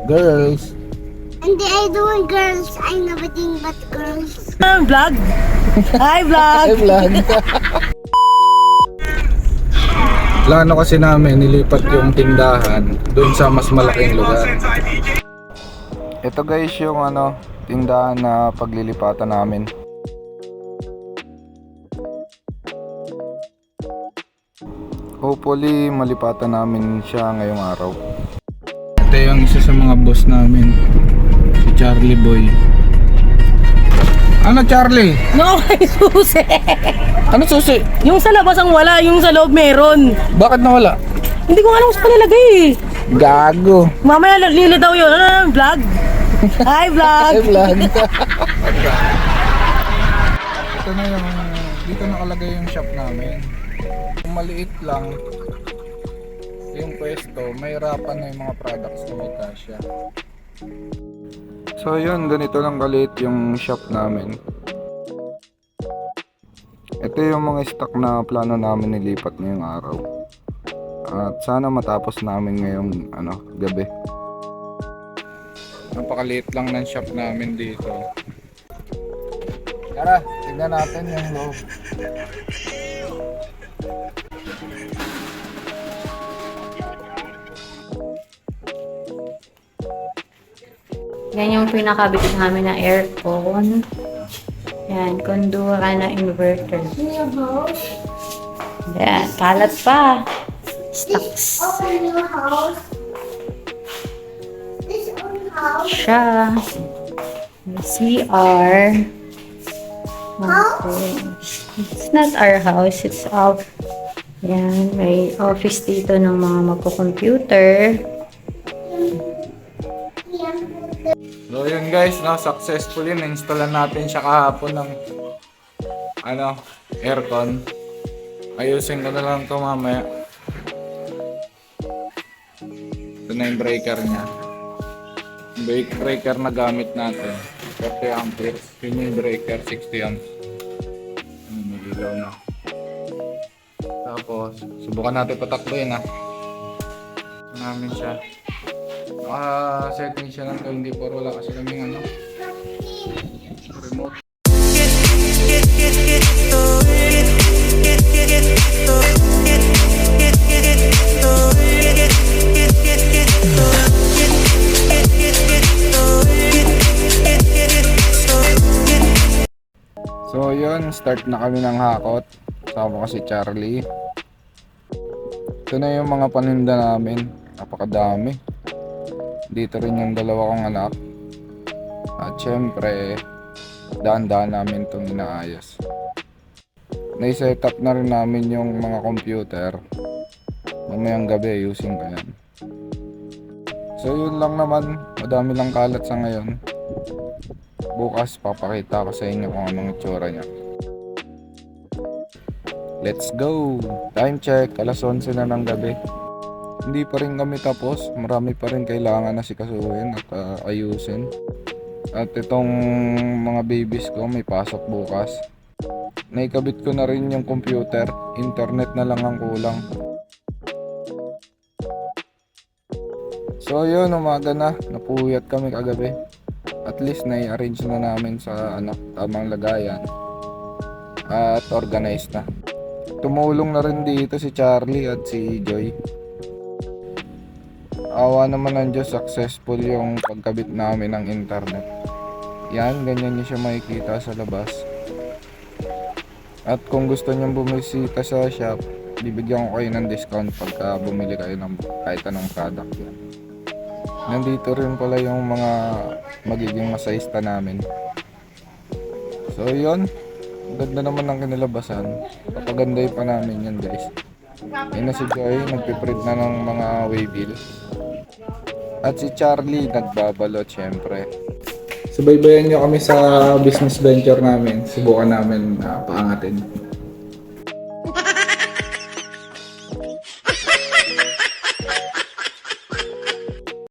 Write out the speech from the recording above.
Girls. Hindi I doing girls. I nothing but girls. Vlog? Hi, vlog! Ay, vlog. Plano kasi namin nilipat yung tindahan doon sa mas malaking lugar. Ito guys yung tindahan na paglilipatan namin. Hopefully malipatan namin siya ngayong araw. Ito yung isa sa mga boss namin, si Charlie Boy. Ano Charlie? No, kay susi. Ano susi? Yung sa labas ang wala, yung sa loob meron. Bakit nawala? Hindi ko alam kung saan nilagay eh. Gago. Mamaya lilitaw yun. Ano, vlog? Hi, vlog! Ay, vlog. Ito na yung, dito nakalagay yung shop namin. Kung maliit lang yung pwesto, may hirapan na yung mga products na may kasya. So yun, ganito lang kaliit yung shop namin. Ito yung mga stock na plano namin nilipat ngayong araw. At sana matapos namin ngayong gabi. Napakaliit lang ng shop namin dito. Tara, tignan natin yung loob. Yan yung pinakabit namin na aircon. Yan, kondura na inverter. Yan, kalat pa. Stocks. Open your house. This own house. Siya. May CR. Okay. It's not our house, it's out. Yan, may office dito ng mga magko-computer. So yun guys, successful yun. Installan natin siya kahapon ng aircon. Ayusin ko na lang ito mamaya. Ito na yung breaker niya. Breaker na gamit natin. 40 amperes. Yun yung breaker, 60 amps. Nag-ilaw na. Tapos, subukan natin patakbuhin namin siya. Setting siya lang to, hindi po wala kasi kaming remote. So yun, start na kami ng hakot. Kasama ko si Charlie. Ito na yung mga paninda namin. Napakadami. Dito rin yung dalawa kong anak. At syempre, daan-daan namin itong inaayos. Nai-set up na rin namin yung mga computer. Mamayang gabi, using ko yan. So yun lang naman. Madami lang kalat sa ngayon. Bukas papakita ko sa inyo kung anong itsura niya. Let's go! Time check, alas 11 na ng gabi. Hindi pa rin kami tapos, marami pa rin kailangan na sikasuhin at ayusin. At itong mga babies ko may pasok bukas. Naikabit ko na rin yung computer, internet na lang ang kulang. So yun, umaga na, napuyat kami kagabi. At least nai-arrange na namin sa tamang lagayan. At organized na. Tumulong na rin dito si Charlie at si Joy. Awa naman ng Diyos, successful yung pagkabit namin ng internet. Yan, ganyan nyo siya makikita sa labas. At kung gusto nyong bumisita sa shop, bibigyan ko kayo ng discount pagka bumili kayo ng kahit anong product yan. Nandito rin pala yung mga magiging masayista namin. So yun, ganda naman ng kinilabasan. Papaganday pa namin yan guys. Yan na si Joy, nagpiprint na ng mga waybill. At si Charlie nagbabalot syempre. Subaybayan nyo kami sa business venture namin. Subukan namin paangatin.